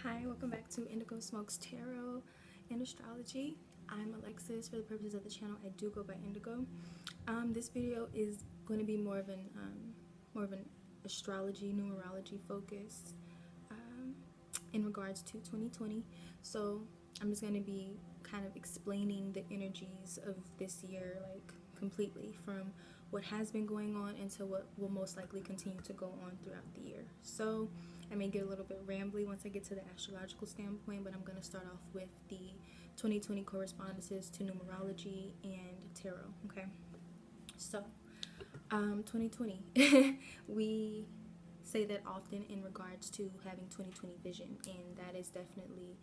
Hi, welcome back to Indigo Smokes Tarot and Astrology. I'm Alexis. For the purposes of the channel, I do go by Indigo. This video is going to be more of an astrology, numerology focus in regards to 2020. So I'm just going to be kind of explaining the energies of this year, like completely, from what has been going on into what will most likely continue to go on throughout the year. So I may get a little bit rambly once I get to the astrological standpoint, but I'm going to start off with the 2020 correspondences to numerology and tarot. Okay, so 2020 we say that often in regards to having 2020 vision, and that is definitely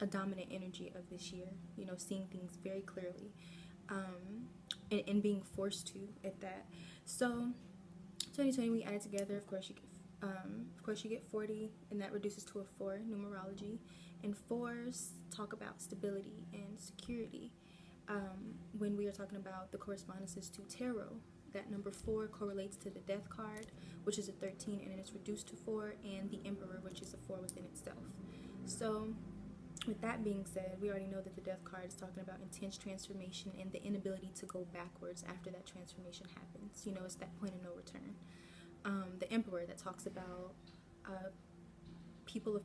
a dominant energy of this year, you know, seeing things very clearly, and being forced to at that. So 2020 we added together, of course you get 40, and that reduces to a 4 numerology, and 4s talk about stability and security. When we are talking about the correspondences to tarot, that number 4 correlates to the death card, which is a 13, and it's reduced to 4, and the emperor, which is a 4 within itself. So with that being said, we already know that the death card is talking about intense transformation and the inability to go backwards after that transformation happens. You know, it's that point of no return. The emperor, that talks about people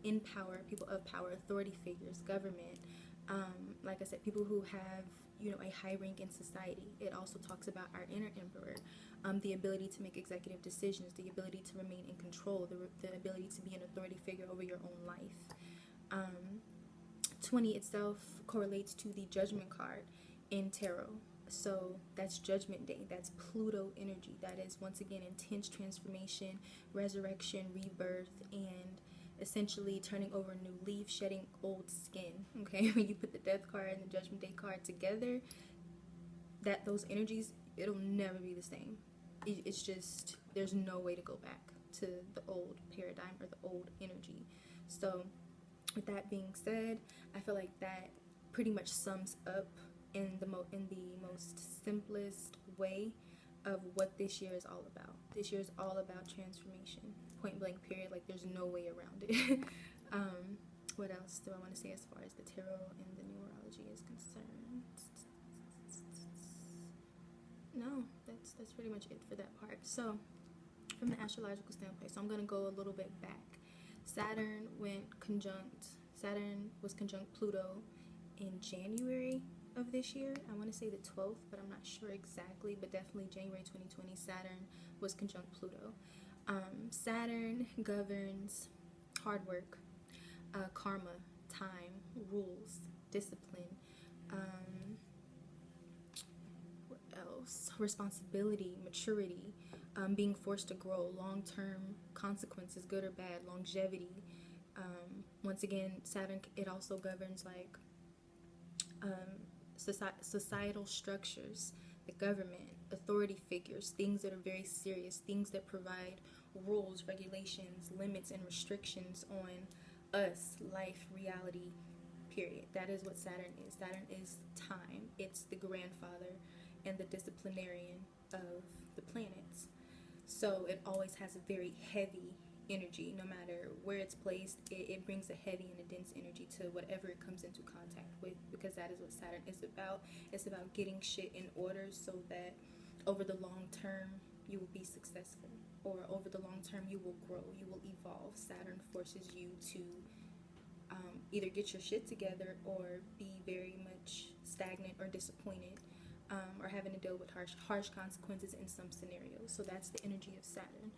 in power, people of power, authority figures, government, like I said, people who have, you know, a high rank in society. It also talks about our inner emperor, the ability to make executive decisions, the ability to remain in control, the ability to be an authority figure over your own life. 20 itself correlates to the judgment card in tarot. So that's Judgment Day. That's Pluto energy. That is, once again, intense transformation, resurrection, rebirth, and essentially turning over a new leaf, shedding old skin. Okay, when you put the death card and the Judgment Day card together, that those energies, it'll never be the same. It's just, there's no way to go back to the old paradigm or the old energy. So with that being said, I feel like that pretty much sums up in the most simplest way of what this year is all about. This year is all about transformation, point blank period. Like, there's no way around it. What else do I want to say as far as the tarot and the numerology is concerned? No, that's pretty much it for that part. So from the astrological standpoint, so I'm going to go a little bit back. Saturn was conjunct Pluto in January of this year. I want to say the 12th, but I'm not sure exactly, but definitely January 2020, Saturn was conjunct Pluto. Saturn governs hard work, karma, time, rules, discipline, what else? Responsibility, maturity, being forced to grow, long-term consequences, good or bad, longevity. Once again, Saturn, it also governs like societal structures, the government, authority figures, things that are very serious, things that provide rules, regulations, limits, and restrictions on us, life, reality, period. That is what Saturn is. Saturn is time. It's the grandfather and the disciplinarian of the planets. So it always has a very heavy energy. No matter where it's placed, it brings a heavy and a dense energy to whatever it comes into contact with, because that is what Saturn is about. It's about getting shit in order so that over the long term you will be successful, or over the long term you will grow, you will evolve. Saturn forces you to either get your shit together or be very much stagnant or disappointed, or having to deal with harsh consequences in some scenarios. So that's the energy of Saturn.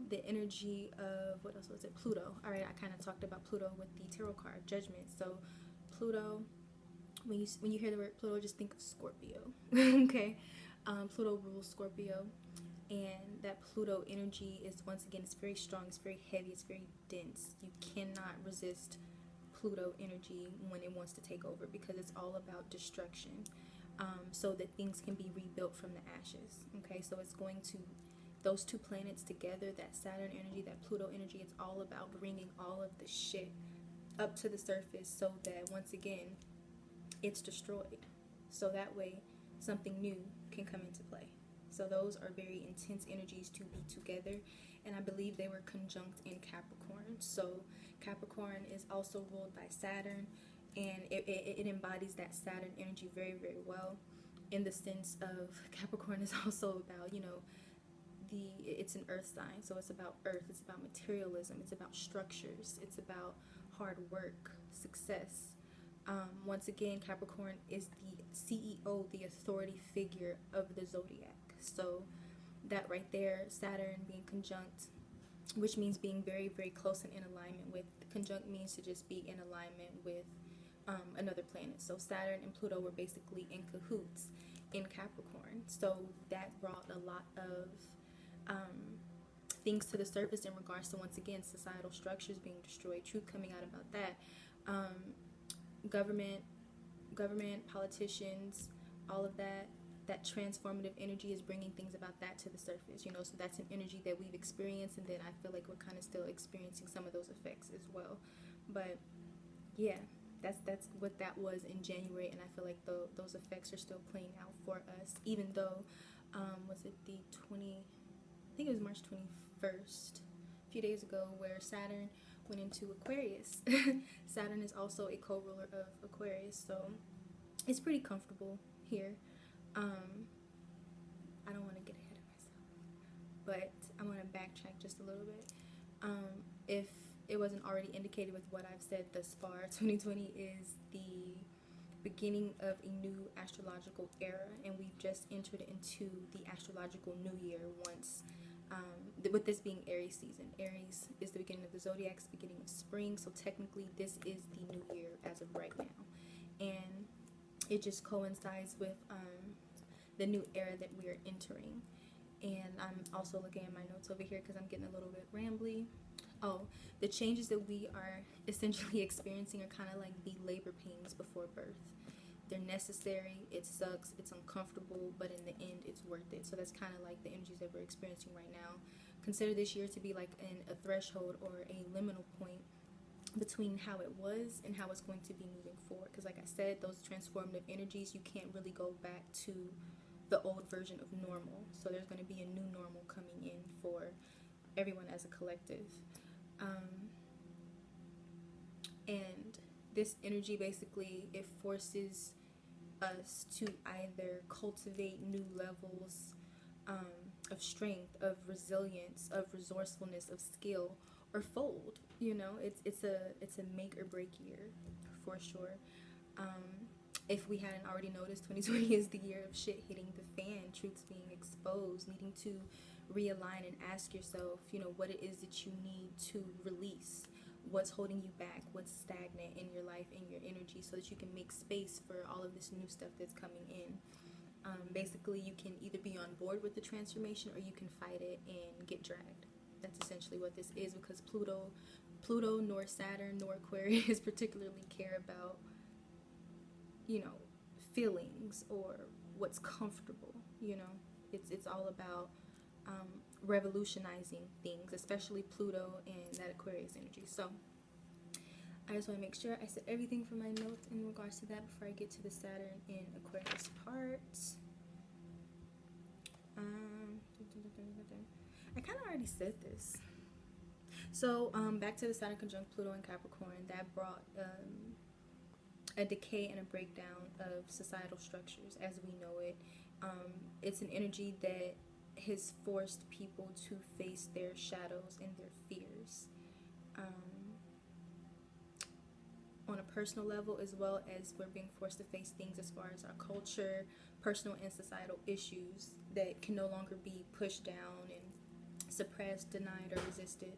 The energy of, what else was it? Pluto. All right, I kind of talked about Pluto with the tarot card, Judgment. So Pluto, when you hear the word Pluto, just think of Scorpio. Okay, Pluto rules Scorpio, and that Pluto energy is, once again, it's very strong, it's very heavy, it's very dense. You cannot resist Pluto energy when it wants to take over, because it's all about destruction, so that things can be rebuilt from the ashes. Okay, so it's going to, those two planets together, that Saturn energy, that Pluto energy, it's all about bringing all of the shit up to the surface so that, once again, it's destroyed, so that way something new can come into play. So those are very intense energies to be together, and I believe they were conjunct in Capricorn. So Capricorn is also ruled by Saturn, and it embodies that Saturn energy very, very well, in the sense of Capricorn is also about, you know, it's an earth sign, so it's about earth, it's about materialism, it's about structures, it's about hard work, success. Once again, Capricorn is the CEO, the authority figure of the zodiac. So that right there, Saturn being conjunct, which means being very, very close and in alignment with. Conjunct means to just be in alignment with another planet. So Saturn and Pluto were basically in cahoots in Capricorn. So that brought a lot of things to the surface in regards to, once again, societal structures being destroyed, truth coming out about that, government, politicians, all of that. That transformative energy is bringing things about that to the surface, you know. So that's an energy that we've experienced, and then I feel like we're kind of still experiencing some of those effects as well. But yeah, that's what that was in January, and I feel like those effects are still playing out for us, even though was it the 20, I think it was March 21st, a few days ago, where Saturn went into Aquarius. Saturn is also a co-ruler of Aquarius, so it's pretty comfortable here. I don't want to get ahead of myself, but I'm going to backtrack just a little bit. If it wasn't already indicated with what I've said thus far, 2020 is the beginning of a new astrological era, and we've just entered into the astrological new year once, with this being Aries season. Aries is the beginning of the zodiac, it's the beginning of spring, so technically this is the new year as of right now, and it just coincides with the new era that we are entering. And I'm also looking at my notes over here because I'm getting a little bit rambly. Oh, the changes that we are essentially experiencing are kind of like the labor pains before birth. They're necessary, it sucks, it's uncomfortable, but in the end it's worth it. So that's kind of like the energies that we're experiencing right now. Consider this year to be like a threshold or a liminal point between how it was and how it's going to be moving forward, because like I said, those transformative energies, you can't really go back to the old version of normal. So there's going to be a new normal coming in for everyone as a collective, and this energy basically, it forces us to either cultivate new levels of strength, of resilience, of resourcefulness, of skill, or fold. You know, it's a make or break year for sure. If we hadn't already noticed, 2020 is the year of shit hitting the fan, truths being exposed, needing to realign and ask yourself, you know, what it is that you need to release, what's holding you back, what's stagnant in your life, in your energy, so that you can make space for all of this new stuff that's coming in. Basically, you can either be on board with the transformation or you can fight it and get dragged. That's essentially what this is, because Pluto, nor Saturn, nor Aquarius particularly care about, you know, feelings or what's comfortable. You know, it's all about revolutionizing things, especially Pluto and that Aquarius energy. So I just want to make sure I said everything from my notes in regards to that before I get to the Saturn in Aquarius part. I kind of already said this. So back to the Saturn conjunct Pluto and Capricorn, that brought a decay and a breakdown of societal structures as we know it. It's an energy that has forced people to face their shadows and their fears, on a personal level, as well as we're being forced to face things as far as our culture, personal and societal issues that can no longer be pushed down and suppressed, denied, or resisted.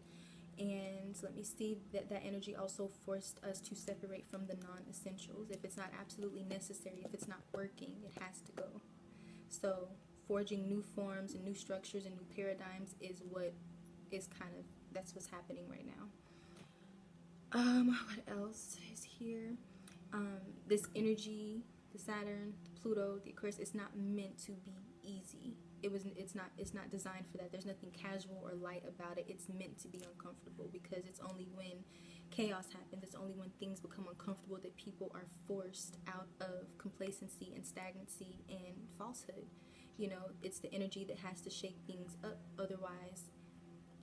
And let me see, that energy also forced us to separate from the non-essentials. If it's not absolutely necessary, if it's not working, it has to go. So forging new forms and new structures and new paradigms is what is kind of, that's what's happening right now. What else is here? This energy, the Saturn, the Pluto, the Aquarius, it's not meant to be easy. It's not designed for that. There's nothing casual or light about it. It's meant to be uncomfortable, because it's only when chaos happens, it's only when things become uncomfortable that people are forced out of complacency and stagnancy and falsehood. You know, it's the energy that has to shake things up. Otherwise,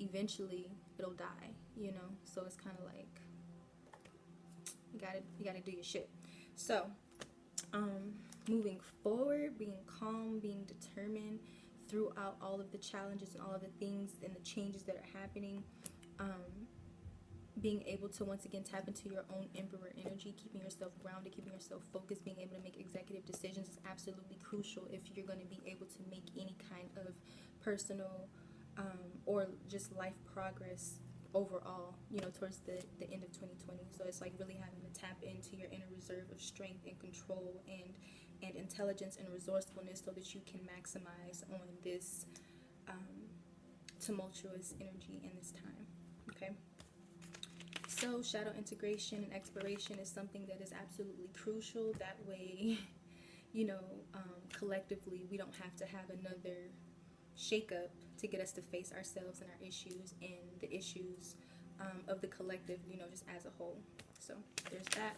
eventually it'll die, you know. So it's kind of like you gotta do your shit. So moving forward, being calm, being determined throughout all of the challenges and all of the things and the changes that are happening, being able to once again tap into your own emperor energy, keeping yourself grounded, keeping yourself focused, being able to make executive decisions is absolutely crucial if you're going to be able to make any kind of personal or just life progress overall, you know, towards the end of 2020. So it's like really having to tap into your inner reserve of strength and control and intelligence and resourcefulness so that you can maximize on this tumultuous energy in this time. Okay. So shadow integration and exploration is something that is absolutely crucial. That way, you know, collectively, we don't have to have another shakeup to get us to face ourselves and our issues and the issues of the collective, you know, just as a whole. So there's that.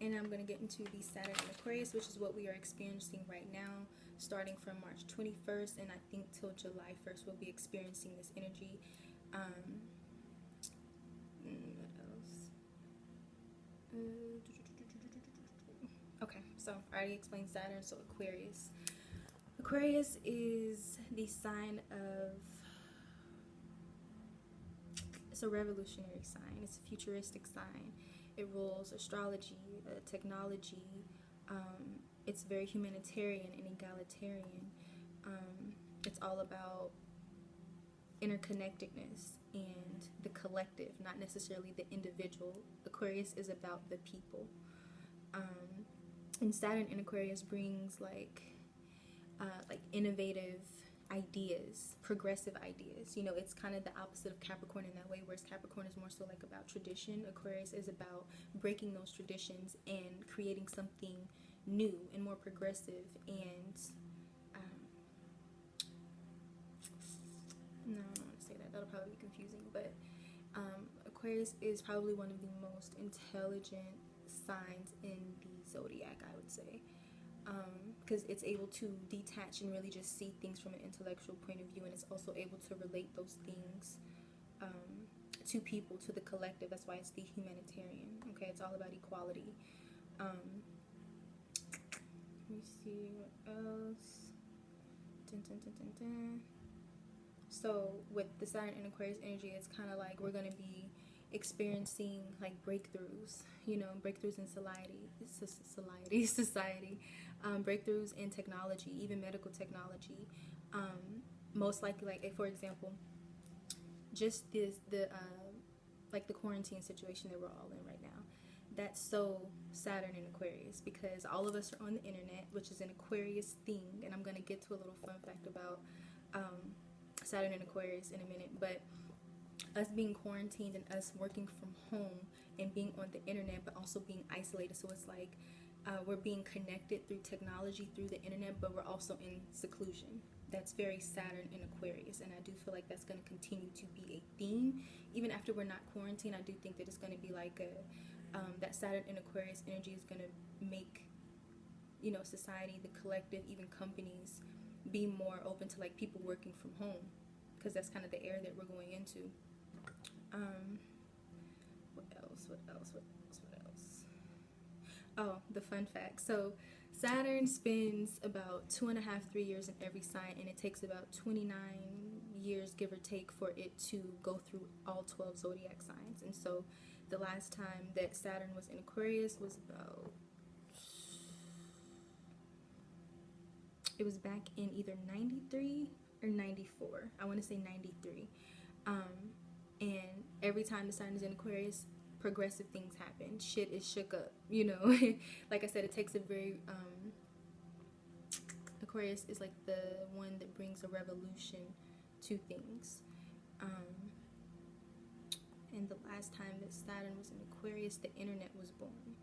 And I'm going to get into the Saturn in Aquarius, which is what we are experiencing right now, starting from March 21st, and I think till July 1st we'll be experiencing this energy. Okay, so I already explained Saturn. So Aquarius. Aquarius is the sign of, it's a revolutionary sign. It's a futuristic sign. It rules astrology, technology. It's very humanitarian and egalitarian. It's all about interconnectedness and the collective, not necessarily the individual. Aquarius is about the people. And Saturn in Aquarius brings like innovative ideas, progressive ideas. You know, it's kind of the opposite of Capricorn in that way, whereas Capricorn is more so like about tradition. Aquarius is about breaking those traditions and creating something new and more progressive and no, I don't want to say that. That'll probably be confusing, but Aquarius is probably one of the most intelligent signs in the zodiac, I would say, because it's able to detach and really just see things from an intellectual point of view, and it's also able to relate those things to people, to the collective. That's why it's the humanitarian. Okay, it's all about equality. Let me see what else. Dun, dun, dun, dun, dun. So with the Saturn in Aquarius energy, it's kind of like we're going to be experiencing like breakthroughs, you know, breakthroughs in society, breakthroughs in technology, even medical technology. Most likely, like for example, just the quarantine situation that we're all in right now. That's so Saturn in Aquarius, because all of us are on the internet, which is an Aquarius thing, and I'm going to get to a little fun fact about Saturn in Aquarius in a minute. But us being quarantined and us working from home and being on the internet, but also being isolated, so it's like we're being connected through technology, through the internet, but we're also in seclusion. That's very Saturn in Aquarius, and I do feel like that's going to continue to be a theme even after we're not quarantined. I do think that it's going to be like that Saturn in Aquarius energy is going to make, you know, society, the collective, even companies be more open to like people working from home, because that's kind of the era that we're going into. What else? Oh, the fun fact. So Saturn spends about 2.5, 3 years in every sign, and it takes about 29 years, give or take, for it to go through all 12 zodiac signs. And so the last time that Saturn was in Aquarius was about, it was back in either 93 or 94. I want to say 93. And every time the sign is in Aquarius, progressive things happen. Shit is shook up, you know. Like I said, it takes a very Aquarius is like the one that brings a revolution to things. And the last time that Saturn was in Aquarius, the internet was born.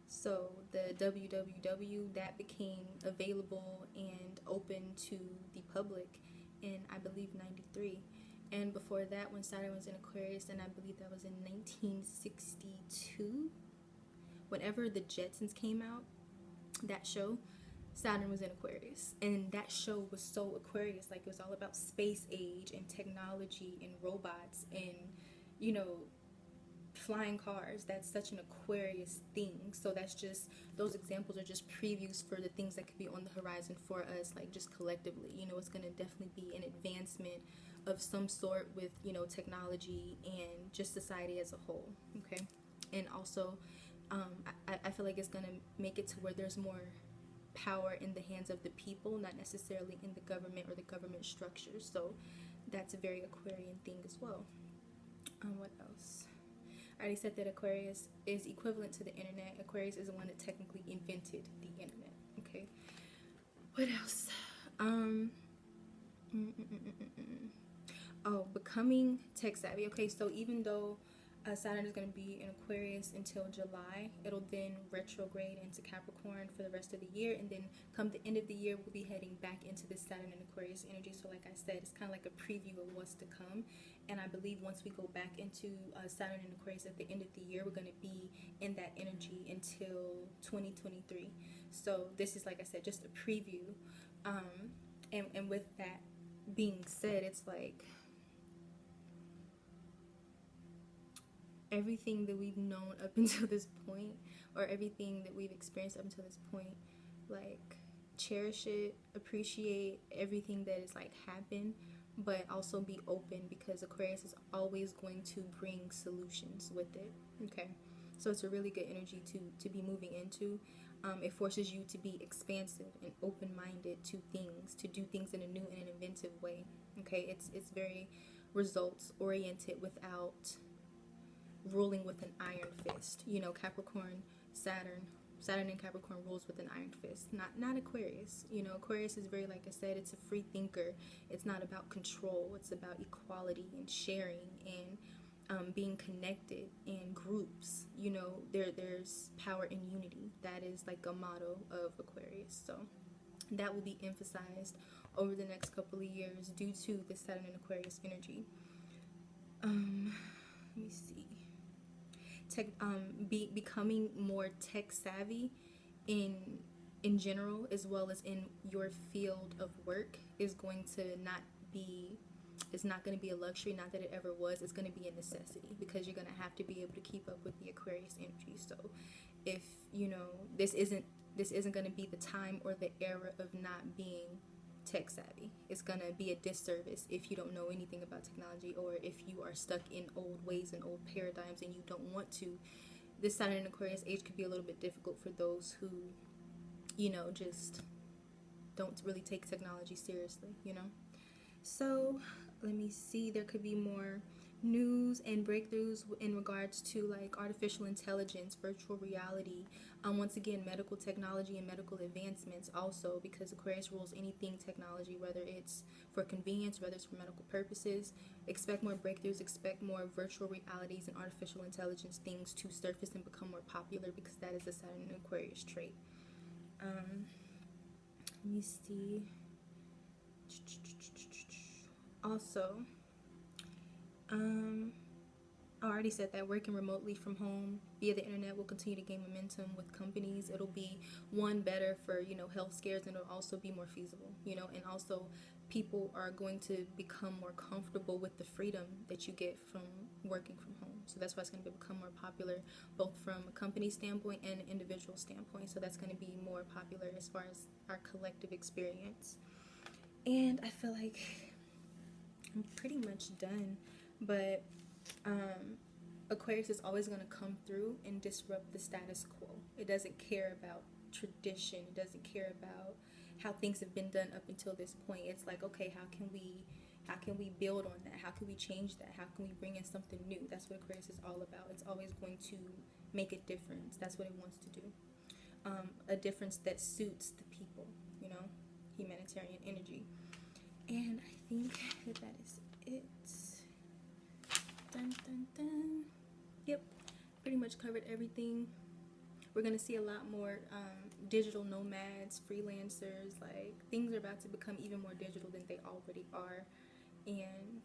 So the www, that became available and open to the public in, I believe, 93. And before that, when Saturn was in Aquarius, and I believe that was in 1962, whenever the Jetsons came out, that show, Saturn was in Aquarius, and that show was so Aquarius. Like, it was all about space age and technology and robots and, you know, flying cars. That's such an Aquarius thing. So that's just, those examples are just previews for the things that could be on the horizon for us, like just collectively. You know, it's going to definitely be an advancement of some sort with, you know, technology and just society as a whole. Okay. And also, I feel like it's going to make it to where there's more power in the hands of the people, not necessarily in the government or the government structures. So that's a very Aquarian thing as well. What else? I already said that Aquarius is equivalent to the internet. Aquarius is the one that technically invented the internet. Okay. What else? Oh, becoming tech savvy. Okay, so even though Saturn is going to be in Aquarius until July, it'll then retrograde into Capricorn for the rest of the year, and then come the end of the year, we'll be heading back into the Saturn and Aquarius energy. So like I said, it's kind of like a preview of what's to come. And I believe once we go back into Saturn and Aquarius at the end of the year, we're going to be in that energy until 2023. So this is, like I said, just a preview. And with that being said, it's like everything that we've known up until this point, or everything that we've experienced up until this point, like, cherish it, appreciate everything that is like happened, but also be open, because Aquarius is always going to bring solutions with it. Okay, so it's a really good energy to be moving into. It forces you to be expansive and open-minded to things, to do things in a new and an inventive way. Okay, it's very results oriented without ruling with an iron fist. You know, Capricorn, Saturn and Capricorn rules with an iron fist. Not Aquarius. You know, Aquarius is very, like I said, it's a free thinker. It's not about control. It's about equality and sharing and being connected in groups. You know, there's power in unity. That is like a motto of Aquarius. So that will be emphasized over the next couple of years due to the Saturn and Aquarius energy. Let me see. Becoming more tech savvy in general, as well as in your field of work, is going to not be, it's not going to be a luxury. Not that it ever was. It's going to be a necessity, because you're going to have to be able to keep up with the Aquarius energy. So if, you know, this isn't going to be the time or the era of not being tech savvy. It's gonna be a disservice if you don't know anything about technology, or if you are stuck in old ways and old paradigms and you don't want to. This Saturn and Aquarius age could be a little bit difficult for those who, you know, just don't really take technology seriously, you know. So let me see, there could be more news and breakthroughs in regards to like artificial intelligence, virtual reality, once again, medical technology and medical advancements also, because Aquarius rules anything technology, whether it's for convenience, whether it's for medical purposes. Expect more breakthroughs, expect more virtual realities and artificial intelligence things to surface and become more popular, because that is a Saturn and Aquarius trait. Let me see. Also, I already said that working remotely from home via the internet will continue to gain momentum with companies. It'll be, one, better for, you know, health scares, and it'll also be more feasible, you know, and also people are going to become more comfortable with the freedom that you get from working from home. So that's why it's going to become more popular, both from a company standpoint and an individual standpoint. So that's going to be more popular as far as our collective experience. And I feel like I'm pretty much done, but Aquarius is always going to come through and disrupt the status quo. It doesn't care about tradition. It doesn't care about how things have been done up until this point. It's like, okay, how can we build on that? How can we change that? How can we bring in something new? That's what Aquarius is all about. It's always going to make a difference. That's what it wants to do. A difference that suits the people, you know, humanitarian energy. And I think that is it. Dun, dun, dun. Yep, pretty much covered everything. We're going to see a lot more digital nomads, freelancers. Like, things are about to become even more digital than they already are. And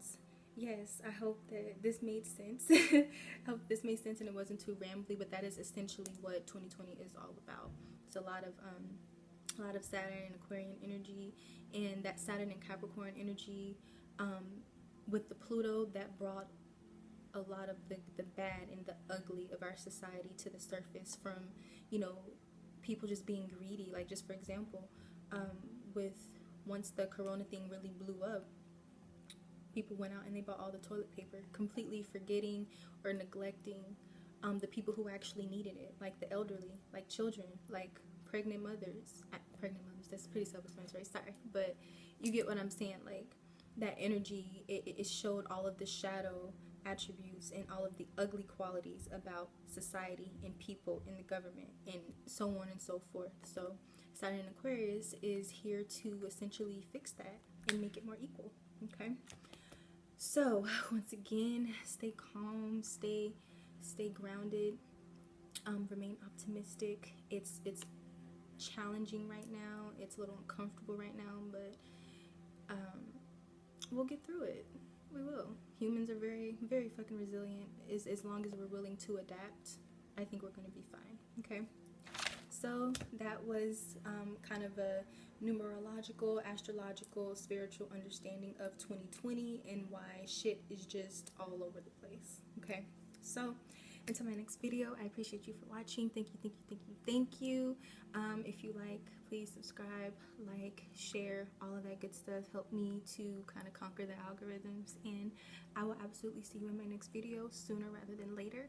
yes, I hope that this made sense. I hope this made sense and it wasn't too rambly, but that is essentially what 2020 is all about. It's a lot of a lot of Saturn and Aquarian energy, and that Saturn and Capricorn energy with the Pluto, that brought a lot of the bad and the ugly of our society to the surface, from, you know, people just being greedy. Like, just for example, with once the corona thing really blew up, people went out and they bought all the toilet paper, completely forgetting or neglecting the people who actually needed it, like the elderly, like children, like pregnant mothers. That's pretty self-explanatory, sorry, but you get what I'm saying. Like, that energy, it showed all of the shadow attributes and all of the ugly qualities about society and people and the government and so on and so forth. So Saturn in Aquarius is here to essentially fix that and make it more equal. Okay, so once again, stay calm, stay grounded, remain optimistic. It's challenging right now, it's a little uncomfortable right now, but we'll get through it. We will. Humans are very, very fucking resilient. As long as we're willing to adapt, I think we're going to be fine. Okay? So that was kind of a numerological, astrological, spiritual understanding of 2020 and why shit is just all over the place. Okay? So until my next video, I appreciate you for watching. Thank you, thank you, thank you, thank you. If you like, please subscribe, like, share, all of that good stuff. Help me to kind of conquer the algorithms, and I will absolutely see you in my next video sooner rather than later.